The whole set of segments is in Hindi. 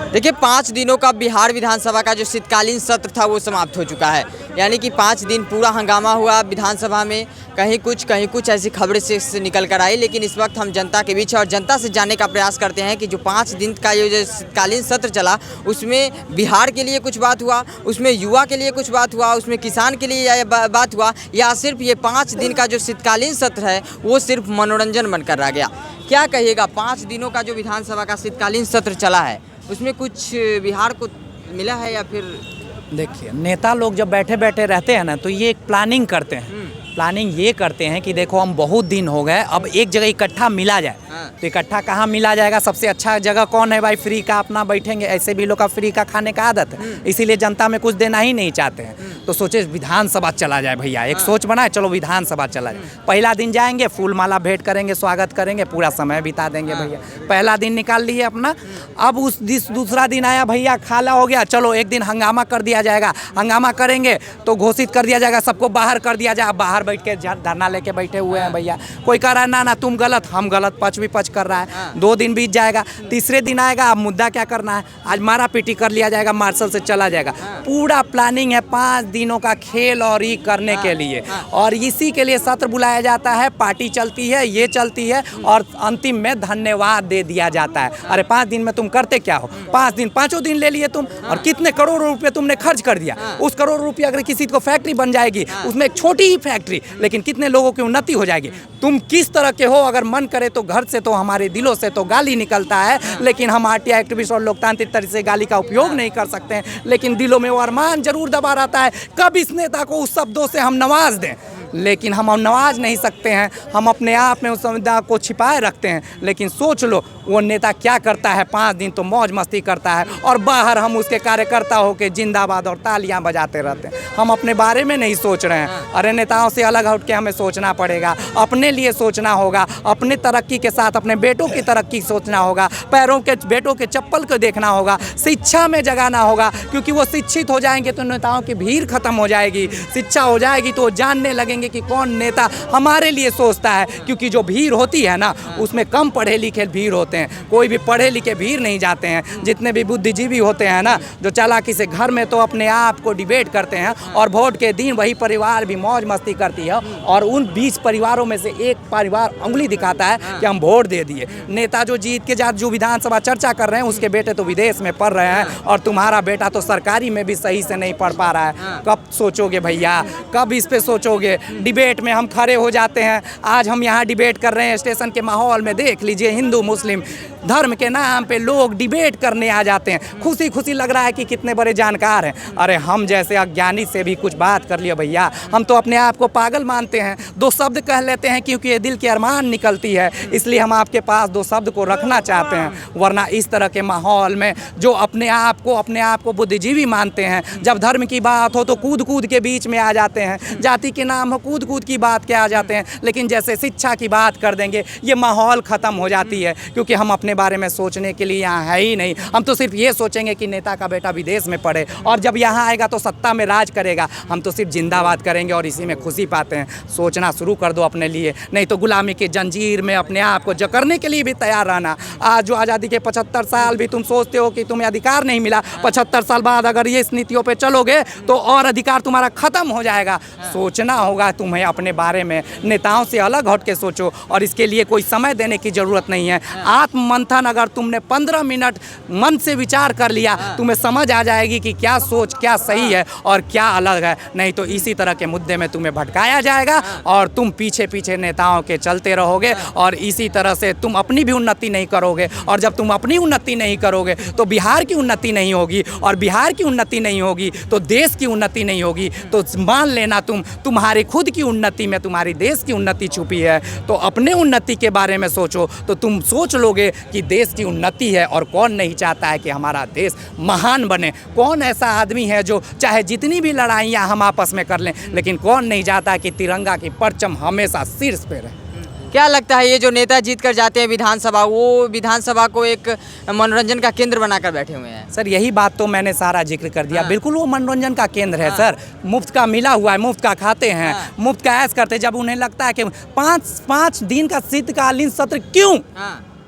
देखिए 5 दिनों का बिहार विधानसभा का जो शीतकालीन सत्र था वो समाप्त हो चुका है। यानी कि 5 दिन पूरा हंगामा हुआ विधानसभा में, कहीं कुछ ऐसी खबरें से निकल कर आई। लेकिन इस वक्त हम जनता के बीच और जनता से जानने का प्रयास करते हैं कि जो 5 दिन का ये जो शीतकालीन सत्र चला उसमें बिहार के लिए कुछ बात हुआ, उसमें युवा के लिए कुछ बात हुआ, उसमें किसान के लिए बात हुआ, या सिर्फ ये 5 दिन का जो शीतकालीन सत्र है वो सिर्फ मनोरंजन बनकर रह गया। क्या कहिएगा, 5 दिनों का जो विधानसभा का शीतकालीन सत्र चला है उसमें कुछ बिहार को मिला है या फिर? देखिए, नेता लोग जब बैठे बैठे रहते हैं ना तो ये एक प्लानिंग करते हैं। प्लानिंग ये करते हैं कि देखो हम बहुत दिन हो गए, अब एक जगह इकट्ठा मिला जाए। तो इकट्ठा कहाँ मिला जाएगा? सबसे अच्छा जगह कौन है भाई? फ्री का अपना बैठेंगे। ऐसे भी लोग का फ्री का खाने का आदत है, इसीलिए जनता में कुछ देना ही नहीं चाहते हैं। तो सोचे विधानसभा चला जाए भैया, एक सोच बनाए चलो विधानसभा चला जाए। पहला दिन जाएंगे, फूल माला भेंट करेंगे, स्वागत करेंगे, पूरा समय बिता देंगे भैया। पहला दिन निकाल लिए अपना। अब उस दूसरा दिन आया भैया, खाला हो गया, चलो एक दिन हंगामा कर दिया जाएगा। हंगामा करेंगे तो घोषित कर दिया जाएगा, सबको बाहर कर दिया जाएगा। बाहर बैठ के धरना लेके बैठे हुए हैं भैया। कोई कह रहा है ना तुम गलत, हम गलत, पक्ष विपक्ष कर रहा है। 2 दिन बीत जाएगा, तीसरे दिन आएगा, अब मुद्दा क्या करना है? आज मारा पीटी कर लिया जाएगा, मार्शल से चला जाएगा। पूरा प्लानिंग है 5 दिनों का खेल और ये करने के लिए, और इसी के लिए सत्र बुलाया जाता है। पार्टी चलती है, ये चलती है, और अंतिम में धन्यवाद दे दिया जाता है। अरे 5 दिन में तुम करते क्या हो? 5 दिन 5 दिन ले लिए तुम, और कितने करोड़ों रुपए तुमने खर्च कर दिया। उस करोड़ रुपये अगर किसी को फैक्ट्री बन जाएगी, उसमें एक छोटी ही फैक्ट्री, लेकिन कितने लोगों की उन्नति हो जाएगी। तुम किस तरह के हो? अगर मन करे तो घर से तो हमारे दिलों से तो गाली निकलता है, लेकिन हम आरटीआई एक्टिविस्ट और लोकतांत्रिक तरीके से गाली का उपयोग नहीं कर सकते हैं। लेकिन दिलों में वो अरमान जरूर दबा रहता है, कब इस नेता को उस शब्दों से हम नवाज दें। लेकिन हम नवाज नहीं सकते हैं, हम अपने आप में उस संविधान को छिपाए रखते हैं। लेकिन सोच लो वो नेता क्या करता है, 5 दिन तो मौज मस्ती करता है, और बाहर हम उसके कार्यकर्ता होकर जिंदाबाद और तालियां बजाते रहते हैं। हम अपने बारे में नहीं सोच रहे हैं। अरे नेताओं से अलग हट के हमें सोचना पड़ेगा, अपने लिए सोचना होगा, अपने तरक्की के साथ अपने बेटों की तरक्की सोचना होगा, पैरों के बेटों के चप्पल को देखना होगा, शिक्षा में जगाना होगा। क्योंकि वो शिक्षित हो जाएंगे तो नेताओं की भीड़ खत्म हो जाएगी। शिक्षा हो जाएगी तो वो जानने लगेंगे कि कौन नेता हमारे लिए सोचता है। क्योंकि जो भीड़ होती है ना, उसमें कम पढ़े लिखे भीड़ होते हैं, कोई भी पढ़े लिखे भीड़ नहीं जाते हैं। जितने भी बुद्धिजीवी होते हैं ना, जो चालाकी से घर में तो अपने आप को डिबेट करते हैं, और वोट के दिन वही परिवार भी मौज मस्ती करती है, और उन 20 परिवारों में से एक परिवार उंगली दिखाता है कि हम वोट दे दिए। नेता जो जीत के जा जो विधानसभा चर्चा कर रहे हैं, उसके बेटे तो विदेश में पढ़ रहे हैं, और तुम्हारा बेटा तो सरकारी में भी सही से नहीं पढ़ पा रहा है। कब सोचोगे भैया, कब इस पे सोचोगे? डिबेट में हम खड़े हो जाते हैं। आज हम यहाँ डिबेट कर रहे हैं स्टेशन के माहौल में, देख लीजिए हिंदू मुस्लिम धर्म के नाम पे लोग डिबेट करने आ जाते हैं। खुशी खुशी लग रहा है कि कितने बड़े जानकार हैं। अरे हम जैसे अज्ञानी से भी कुछ बात कर लिया भैया, हम तो अपने आप को पागल मानते हैं। 2 शब्द कह लेते हैं क्योंकि ये दिल की अरमान निकलती है, इसलिए हम आपके पास 2 शब्द को रखना चाहते हैं। वरना इस तरह के माहौल में जो अपने आप को बुद्धिजीवी मानते हैं, जब धर्म की बात हो तो कूद कूद के बीच में आ जाते हैं। जाति के नाम हो कूद कूद की बात के आ जाते हैं। लेकिन जैसे शिक्षा की बात कर देंगे, ये माहौल ख़त्म हो जाती है। क्योंकि हम अपने बारे में सोचने के लिए यहाँ है ही नहीं। हम तो सिर्फ ये सोचेंगे कि नेता का बेटा विदेश में पढ़े, और जब यहाँ आएगा तो सत्ता में राज करेगा। हम तो सिर्फ जिंदाबाद करेंगे और इसी में खुशी पाते हैं। सोचना शुरू कर दो अपने लिए, नहीं तो गुलामी की जंजीर में अपने आप को जकड़ने के लिए भी तैयार रहना। आज जो आज़ादी के 75 साल भी तुम सोचते हो कि तुम्हें अधिकार नहीं मिला, 75 साल बाद अगर ये इस नीतियों पर चलोगे तो और अधिकार तुम्हारा खत्म हो जाएगा। सोचना होगा तुम्हें अपने बारे में, नेताओं से अलग हट के सोचो, और इसके लिए कोई समय देने की ज़रूरत नहीं है। आत्ममंथन अगर तुमने 15 मिनट मन से विचार कर लिया, तुम्हें समझ आ जाएगी कि क्या सोच क्या सही है और क्या अलग है। नहीं तो इसी तरह के मुद्दे में तुम्हें भटकाया जाएगा, और तुम पीछे पीछे नेताओं के चलते रहोगे, और इसी तरह से तुम अपनी भी उन्नति नहीं करोगे। और जब तुम अपनी उन्नति नहीं करोगे तो बिहार की उन्नति नहीं होगी, और बिहार की उन्नति नहीं होगी तो देश की उन्नति नहीं होगी। तो मान लेना तुम्हारी खुद की उन्नति में तुम्हारी देश की उन्नति छुपी है। तो अपने उन्नति के बारे में सोचो, तो तुम सोच लोगे कि देश की उन्नति है। और कौन नहीं चाहता है कि हमारा देश महान बने? कौन ऐसा आदमी है जो चाहे जितनी भी लड़ाइयाँ हम आपस में कर लें, लेकिन कौन नहीं चाहता कि तिरंगा की परचम हमेशा शीर्ष पे रहे? क्या लगता है ये जो नेता जीत कर जाते हैं विधानसभा, वो विधानसभा को एक मनोरंजन का केंद्र बनाकर बैठे हुए हैं? सर यही बात तो मैंने सारा जिक्र कर दिया। बिल्कुल वो मनोरंजन का केंद्र है सर। मुफ्त का मिला हुआ है, मुफ्त का खाते हैं, मुफ्त का ऐश करते हैं। जब उन्हें लगता है कि 5 दिन का शीतकालीन सत्र क्यों,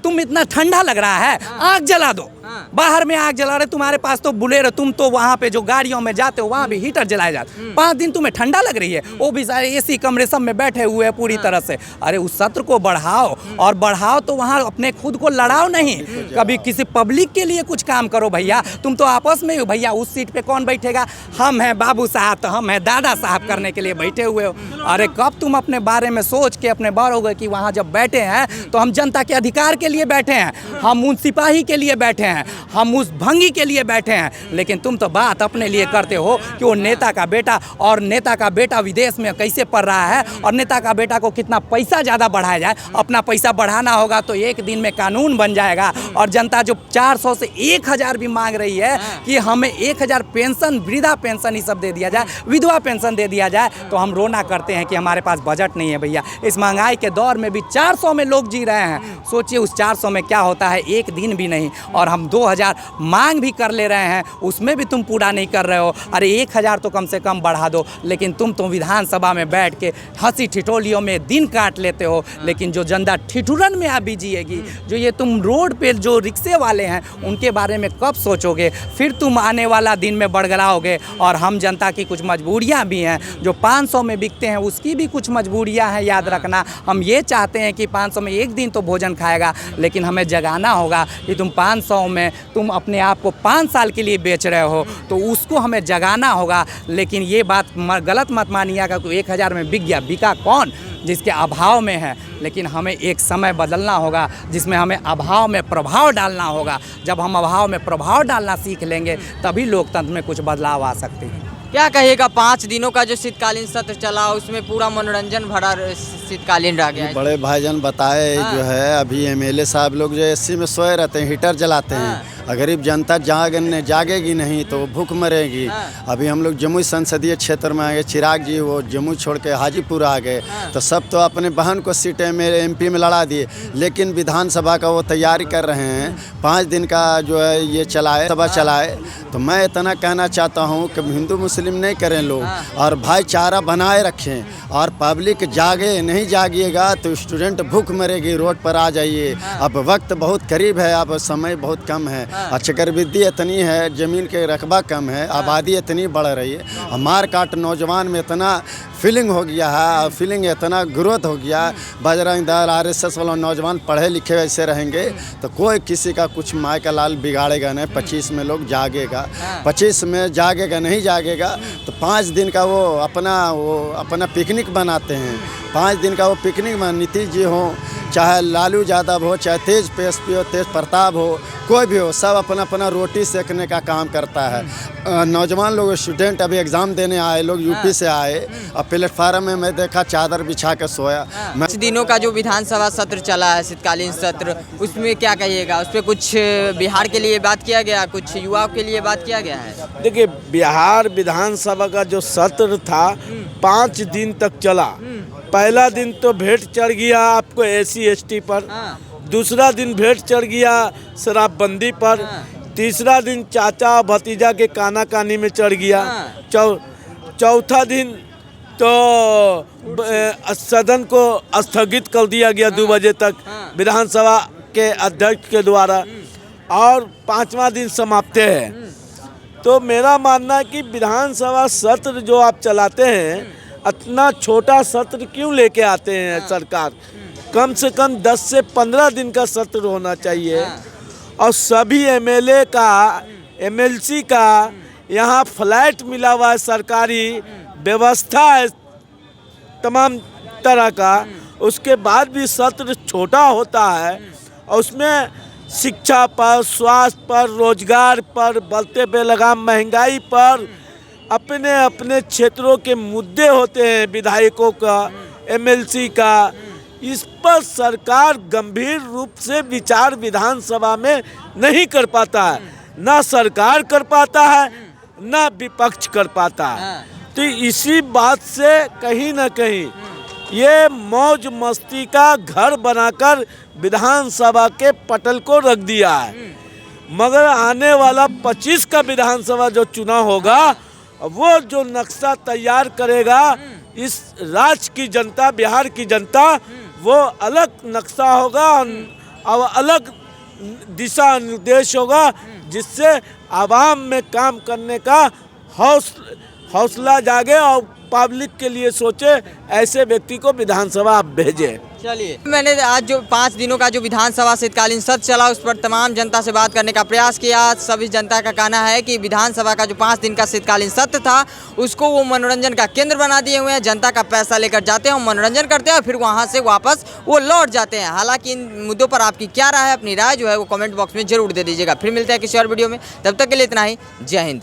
तुम इतना ठंडा लग रहा है, आग जला दो। बाहर में आग जला रहे, तुम्हारे पास तो बुलेरो, तुम तो वहाँ पे जो गाड़ियों में जाते हो वहाँ भी हीटर जलाए जाते, 5 दिन तुम्हें ठंडा लग रही है, वो भी सारे एसी कमरे सब में बैठे हुए हैं पूरी तरह से। अरे उस सत्र को बढ़ाओ, और बढ़ाओ तो वहाँ अपने खुद को लड़ाओ नहीं, कभी किसी पब्लिक के लिए कुछ काम करो भैया। तुम तो आपस में हो भैया, उस सीट पे कौन बैठेगा, हम हैं बाबू साहब, तो हम हैं दादा साहब करने के लिए बैठे हुए हो। अरे कब तुम अपने बारे में सोच के अपने बढ़ोगे कि वहाँ जब बैठे हैं तो हम जनता के अधिकार के लिए बैठे हैं, हम उन सिपाही के लिए बैठे हैं, हम उस भंगी के लिए बैठे हैं। लेकिन तुम तो बात अपने लिए करते हो कि वो नेता का बेटा, और नेता का बेटा विदेश में कैसे पढ़ रहा है, और नेता का बेटा को कितना पैसा ज़्यादा बढ़ाया जाए। अपना पैसा बढ़ाना होगा तो एक दिन में कानून बन जाएगा। और जनता जो 400 से 1000 भी मांग रही है कि हमें 1000 पेंशन, वृद्धा पेंशन ये सब दे दिया जाए, विधवा पेंशन दे दिया जाए, तो हम रोना करते हैं कि हमारे पास बजट नहीं है भैया। इस महंगाई के दौर में भी 400 में लोग जी रहे हैं। सोचिए उस 400 में क्या होता है, एक दिन भी नहीं। और हम 2000 मांग भी कर ले रहे हैं, उसमें भी तुम पूरा नहीं कर रहे हो। अरे 1000 तो कम से कम बढ़ा दो, लेकिन तुम तो विधानसभा में बैठ के हंसी ठिठोलियों में दिन काट लेते हो। लेकिन जो जनता ठिठुरन में अभी जिएगी, जो ये तुम रोड पे जो रिक्शे वाले हैं उनके बारे में कब सोचोगे? फिर तुम आने वाला दिन में बड़गड़ाओगे। और हम जनता की कुछ मजबूरियां भी हैं, जो 500 में बिकते हैं उसकी भी कुछ मजबूरियां हैं, याद रखना। हम ये चाहते हैं कि 500 में एक दिन तो भोजन खाएगा, लेकिन हमें जगाना होगा कि तुम 500 में तुम अपने आप को 5 साल के लिए बेच रहे हो, तो उसको हमें जगाना होगा। लेकिन ये बात गलत मत मानिएगा कि 1000 में बिक गया, बिका कौन? जिसके अभाव में है। लेकिन हमें एक समय बदलना होगा जिसमें हमें अभाव में प्रभाव डालना होगा। जब हम अभाव में प्रभाव डालना सीख लेंगे तभी लोकतंत्र में कुछ बदलाव आ सकते हैं। क्या कहिएगा, 5 दिनों का जो शीतकालीन सत्र चला उसमें पूरा मनोरंजन भरा शीतकालीन रह गया है। बड़े भाईजान बताए जो है, अभी एमएलए साहब लोग जो एसी में सोए रहते हैं, हीटर जलाते हैं। गरीब जनता जागेगी नहीं तो भूख मरेगी। अभी हम लोग जमुई संसदीय क्षेत्र में आ गए, चिराग जी वो जमुई छोड़ के हाजीपुर आ गए, तो सब तो अपने बहन को सीटें में एमपी में लड़ा दिए। लेकिन विधानसभा का वो तैयारी कर रहे हैं, 5 दिन का जो है ये सभा चलाए। तो मैं इतना कहना चाहता हूँ कि हिंदू मुस्लिम नहीं करें लोग, और भाईचारा बनाए रखें, और पब्लिक जागे। नहीं जागिएगा तो स्टूडेंट भूख मरेगी, रोड पर आ जाइए। अब वक्त बहुत करीब है, अब समय बहुत कम है, चक्रवृद्धि इतनी है, ज़मीन के रकबा कम है, आबादी इतनी बढ़ रही है, मार काट नौजवान में इतना फीलिंग हो गया है, और फीलिंग इतना ग्रोथ हो गया। बजरंग दल RSS वाला नौजवान पढ़े लिखे ऐसे रहेंगे तो कोई किसी का कुछ माय का लाल बिगाड़ेगा नहीं। 25 में लोग जागेगा, 25 में जागेगा, नहीं जागेगा तो 5 दिन का वो अपना पिकनिक बनाते हैं। 5 दिन का वो पिकनिक में नीतीश जी हो, चाहे लालू यादव हो, चाहे तेज PSP हो, तेज प्रताप हो, कोई भी हो, सब अपना अपना रोटी सेकने का काम करता है। नौजवान लोग, स्टूडेंट अभी एग्ज़ाम देने आए लोग, यूपी से आए, और प्लेटफार्म में मैं देखा चादर बिछा के सोया। 5 दिनों का जो विधानसभा सत्र चला है, शीतकालीन सत्र, उसमें क्या कहिएगा? उस पर कुछ बिहार के लिए बात किया गया, कुछ युवाओं के लिए बात किया गया है? देखिए, बिहार विधानसभा का जो सत्र था 5 दिन तक चला। पहला दिन तो भेंट चढ़ गया आपको SC ST पर, दूसरा दिन भेंट चढ़ गया शराबबंदी पर, तीसरा दिन चाचा भतीजा के काना कानी में चढ़ गया, चौथा दिन तो सदन को स्थगित कर दिया गया 2 बजे तक विधानसभा के अध्यक्ष के द्वारा, और 5वां दिन समाप्त है। तो मेरा मानना है कि विधानसभा सत्र जो आप चलाते हैं, इतना छोटा सत्र क्यों लेके आते हैं सरकार? कम से कम 10 से 15 दिन का सत्र होना चाहिए। और सभी MLA का, MLC का यहाँ फ्लैट मिला हुआ है, सरकारी व्यवस्था है तमाम तरह का। उसके बाद भी सत्र छोटा होता है, और उसमें शिक्षा पर, स्वास्थ्य पर, रोजगार पर, बढ़ते बेलगाम महंगाई पर, अपने अपने क्षेत्रों के मुद्दे होते हैं विधायकों का, MLC का। इस पर सरकार गंभीर रूप से विचार विधानसभा में नहीं कर पाता है, ना सरकार कर पाता है, ना विपक्ष कर पाता है। तो इसी बात से कहीं ना कहीं ये मौज मस्ती का घर बनाकर विधानसभा के पटल को रख दिया है। मगर आने वाला 25 का विधानसभा जो चुनाव होगा, वो जो नक्शा तैयार करेगा इस राज्य की जनता, बिहार की जनता, वो अलग नक्शा होगा और अलग दिशा निर्देश होगा, जिससे आवाम में काम करने का हौसला जागे और पब्लिक के लिए सोचे, ऐसे व्यक्ति को विधानसभा आप भेजें। चलिए, मैंने आज जो 5 दिनों का जो विधानसभा शीतकालीन सत्र चला उस पर तमाम जनता से बात करने का प्रयास किया। सभी जनता का कहना है कि विधानसभा का जो 5 दिन का शीतकालीन सत्र था उसको वो मनोरंजन का केंद्र बना दिए हुए हैं। जनता का पैसा लेकर जाते हैं, मनोरंजन करते हैं और फिर वहाँ से वापस वो लौट जाते हैं। हालांकि इन मुद्दों पर आपकी क्या राय है, अपनी राय जो है वो कमेंट बॉक्स में जरूर दे दीजिएगा। फिर मिलते हैं किसी और वीडियो में, तब तक के लिए इतना ही। जय हिंद।